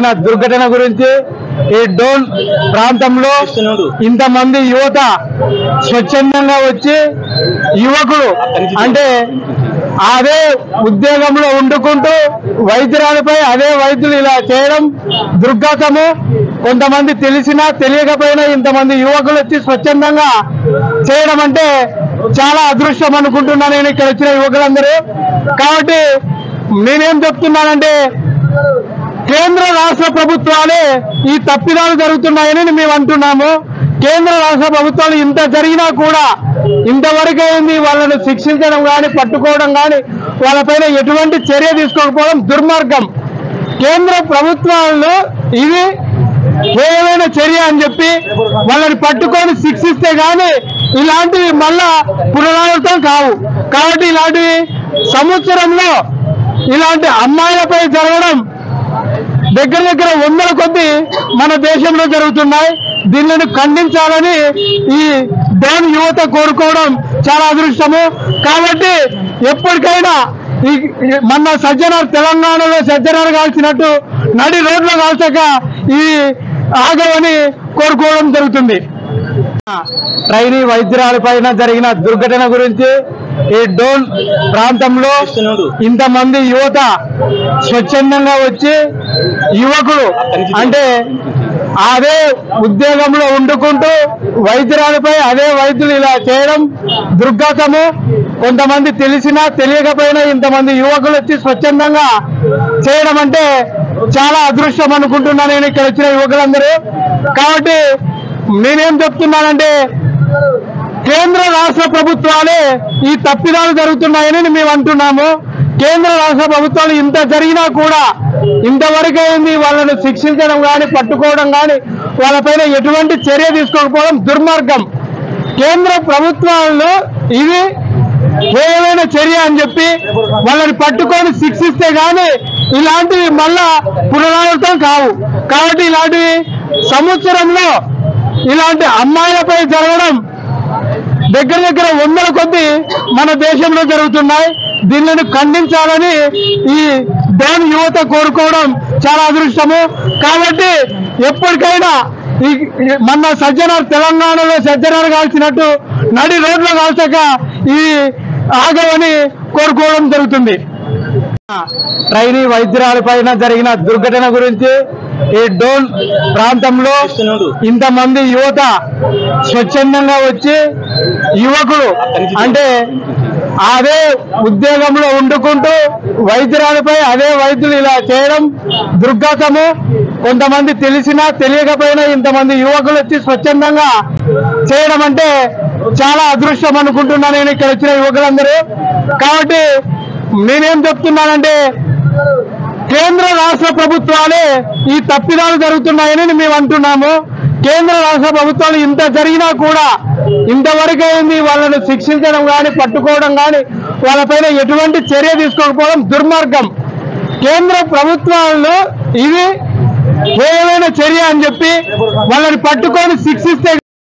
దుర్ఘటన గురించి ఈ డోన్ ప్రాంతంలో ఇంతమంది యువత స్వచ్ఛందంగా వచ్చి యువకులు అంటే అదే ఉద్యోగంలో వండుకుంటూ వైద్యురాలపై అదే వైద్యులు ఇలా చేయడం దుర్ఘటము. కొంతమంది తెలిసినా తెలియకపోయినా ఇంతమంది యువకులు వచ్చి స్వచ్ఛందంగా చేయడం అంటే చాలా అదృష్టం అనుకుంటున్నా నేను ఇక్కడ వచ్చిన యువకులందరూ. కాబట్టి నేనేం చెప్తున్నానంటే కేంద్ర రాష్ట్ర ప్రభుత్వాలే ఈ తప్పిదాలు జరుగుతున్నాయని మేము అంటున్నాము. కేంద్ర రాష్ట్ర ప్రభుత్వాలు ఇంత జరిగినా కూడా ఇంతవరకు అయింది వాళ్ళను శిక్షించడం కానీ పట్టుకోవడం కానీ వాళ్ళపైన ఎటువంటి చర్య తీసుకోకపోవడం దుర్మార్గం. కేంద్ర ప్రభుత్వాల్లో ఇది ఏమైనా చర్య అని చెప్పి వాళ్ళని పట్టుకొని శిక్షిస్తే గానీ ఇలాంటివి మళ్ళా పునరావృతం కావు. కాబట్టి ఇలాంటివి సంవత్సరంలో ఇలాంటి అమ్మాయిలపై జరగడం దగ్గర దగ్గర వందల కొద్ది మన దేశంలో జరుగుతున్నాయి. దీనిని ఖండించాలని ఈ డోన్ యువత కోరుకోవడం చాలా అదృష్టము. కాబట్టి ఎప్పటికైనా మన సజ్జనార్ తెలంగాణలో సజ్జనార్ కాల్చినట్టు నడి రోడ్లో కాల్చక ఈ ఆగవని కోరుకోవడం జరుగుతుంది. ట్రైనీ వైద్యురాల పైన జరిగిన దుర్ఘటన గురించి ఈ డోన్ ప్రాంతంలో ఇంతమంది యువత స్వచ్ఛందంగా వచ్చి యువకులు అంటే అదే ఉద్యోగంలో వండుకుంటూ వైద్యురాలపై అదే వైద్యులు ఇలా చేయడం దుర్ఘటము. కొంతమంది తెలిసినా తెలియకపోయినా ఇంతమంది యువకులు వచ్చి స్వచ్ఛందంగా చేయడం అంటే చాలా అదృష్టం అనుకుంటున్నా నేను ఇక్కడ వచ్చిన యువకులందరూ. కాబట్టి నేనేం చెప్తున్నానంటే కేంద్ర రాష్ట్ర ప్రభుత్వాలే ఈ తప్పిదాలు జరుగుతున్నాయని మేము అంటున్నాము. కేంద్ర రాష్ట్ర ప్రభుత్వాలు ఇంత జరిగినా కూడా ఇంతవరకు అయింది వాళ్ళను శిక్షించడం కానీ పట్టుకోవడం కానీ వాళ్ళపైన ఎటువంటి చర్య తీసుకోకపోవడం దుర్మార్గం. కేంద్ర ప్రభుత్వాల్లో ఇది ఏమైనా చర్య అని చెప్పి వాళ్ళని పట్టుకొని శిక్షిస్తే గానీ ఇలాంటివి మళ్ళా పునరావృతం కావు. కాబట్టి ఇలాంటివి సంవత్సరంలో ఇలాంటి అమ్మాయిలపై జరగడం దగ్గర దగ్గర వందల కొద్ది మన దేశంలో జరుగుతున్నాయి. దీనిని ఖండించాలని ఈ డోన్ యువత కోరుకోవడం చాలా అదృష్టము. కాబట్టి ఎప్పటికైనా మన సజ్జనార్ తెలంగాణలో సజ్జనార్ కాల్చినట్టు నడి రోడ్లో కాల్చక ఈ ఆగవని కోరుకోవడం జరుగుతుంది. ట్రైనీ వైద్యురాల పైన జరిగిన దుర్ఘటన గురించి ఈ డోన్ ప్రాంతంలో ఇంతమంది యువత స్వచ్ఛందంగా వచ్చి యువకులు అంటే అదే ఉద్యోగంలో వండుకుంటూ వైద్యురాలపై అదే వైద్యులు ఇలా చేయడం దుర్ఘటము. కొంతమంది తెలిసినా తెలియకపోయినా ఇంతమంది యువకులు వచ్చి స్వచ్ఛందంగా చేయడం అంటే చాలా అదృష్టం అనుకుంటున్నా నేను ఇక్కడ వచ్చిన యువకులందరూ. కాబట్టి నేనేం చెప్తున్నానంటే కేంద్ర రాష్ట్ర ప్రభుత్వాలే ఈ తప్పిదాలు జరుగుతున్నాయని మేము అంటున్నాము. కేంద్ర రాష్ట్ర ప్రభుత్వాలు ఇంత జరిగినా కూడా ఇంతవరకు అయింది వాళ్ళను శిక్షించడం కానీ పట్టుకోవడం కానీ వాళ్ళపైన ఎటువంటి చర్య తీసుకోకపోవడం దుర్మార్గం. కేంద్ర ప్రభుత్వాల్లో ఇది ఏమైనా చర్య అని చెప్పి వాళ్ళని పట్టుకొని శిక్షిస్తే